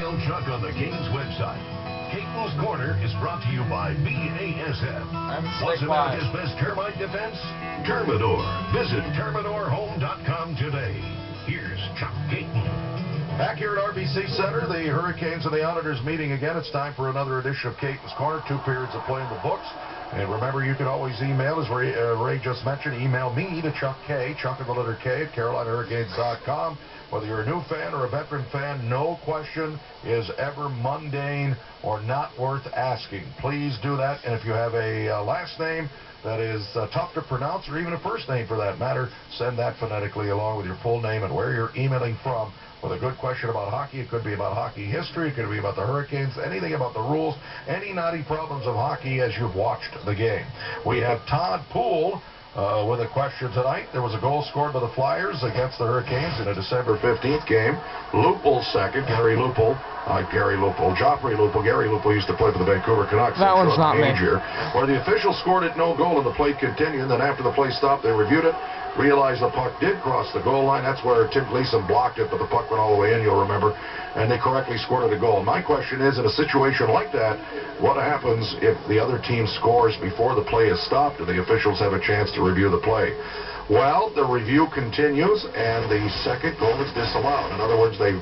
Email Chuck on the Canes website. Kaiton's Corner is brought to you by BASF. What's America's best termite defense? Termidor. Visit TermidorHome.com today. Here's Chuck Kaiton. Back here at RBC Center, the Hurricanes and the Islanders meeting again. It's time for another edition of Kaiton's Corner. 2 periods of play in the books. And remember, you can always email, as Ray just mentioned, email me to Chuck K, Chuck of the letter K, at CarolinaHurricanes.com. Whether you're a new fan or a veteran fan, no question is ever mundane or not worth asking. Please do that. And if you have a last name that is tough to pronounce, or even a first name for that matter, send that phonetically along with your full name and where you're emailing from. With a good question about hockey, it could be about hockey history, it could be about the Hurricanes, anything about the rules, any knotty problems of hockey as you've watched the game. We have Todd Poole with a question tonight. There was a goal scored by the Flyers against the Hurricanes in a December 15th game. Lupul second, Joffrey Lupul used to play for the Vancouver Canucks. That one's not me. Where the officials scored it, no goal, and the play continued. And then after the play stopped, they reviewed it, realized the puck did cross the goal line. That's where Tim Gleason blocked it, but the puck went all the way in, you'll remember. And they correctly scored it a goal. My question is, in a situation like that, what happens if the other team scores before the play is stopped and the officials have a chance to review the play? Well, the review continues, and the second goal is disallowed. In other words, they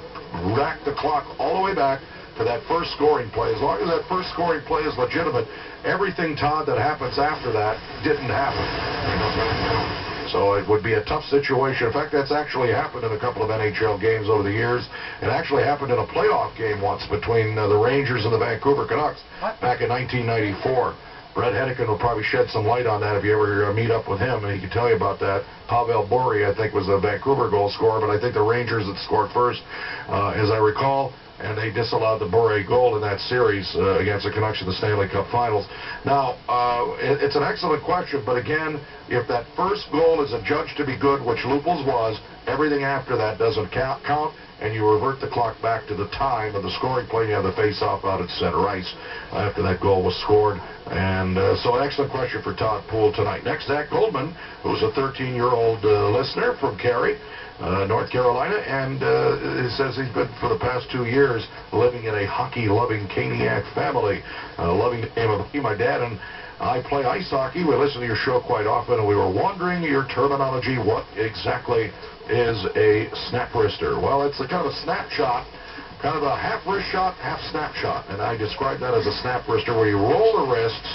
rack the clock all the way back to that first scoring play. As long as that first scoring play is legitimate, everything, Todd, that happens after that didn't happen. So it would be a tough situation. In fact, that's actually happened in a couple of NHL games over the years. It actually happened in a playoff game once between the Rangers and the Vancouver Canucks back in 1994. Brett Hedican will probably shed some light on that if you ever meet up with him, and he can tell you about that. Pavel Bure, I think, was a Vancouver goal scorer, but I think the Rangers had scored first, as I recall, and they disallowed the Bure goal in that series against the Canucks in the Stanley Cup Finals. Now, it's an excellent question, but again, if that first goal is adjudged to be good, which Lupul's was, everything after that doesn't count, and you revert the clock back to the time of the scoring play. You have the face-off out at center ice after that goal was scored. And so an excellent question for Todd Poole tonight. Next, Zach Goldman, who's a 13-year-old listener from Cary, North Carolina, and he says he's been, for the past 2 years, living in a hockey-loving Caniac family, loving the game of hockey. My dad and I play ice hockey. We listen to your show quite often, and we were wondering your terminology. What exactly is a snap wrister? Well, it's a kind of a snapshot, kind of a half wrist shot, half snapshot, and I describe that as a snap wrister, where you roll the wrists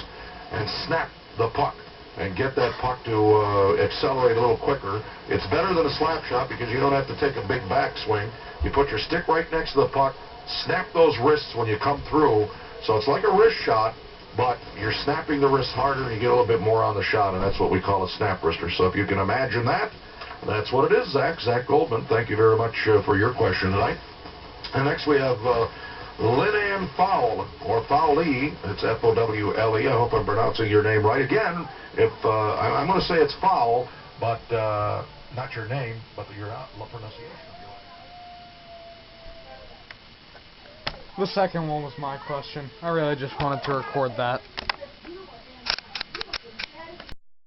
and snap the puck and get that puck to accelerate a little quicker. It's better than a slap shot because you don't have to take a big backswing. You put your stick right next to the puck, snap those wrists when you come through, so it's like a wrist shot, but you're snapping the wrist harder and you get a little bit more on the shot, and that's what we call a snap wrister. So if you can imagine that, that's what it is, Zach. Zach Goldman, thank you very much for your question tonight. And next we have Lynn Fowl, or Fowley. It's F-O-W-L-E. I hope I'm pronouncing your name right. Again, if I'm going to say it's Fowl, but not your name, but your pronunciation. The second one was my question. I really just wanted to record that.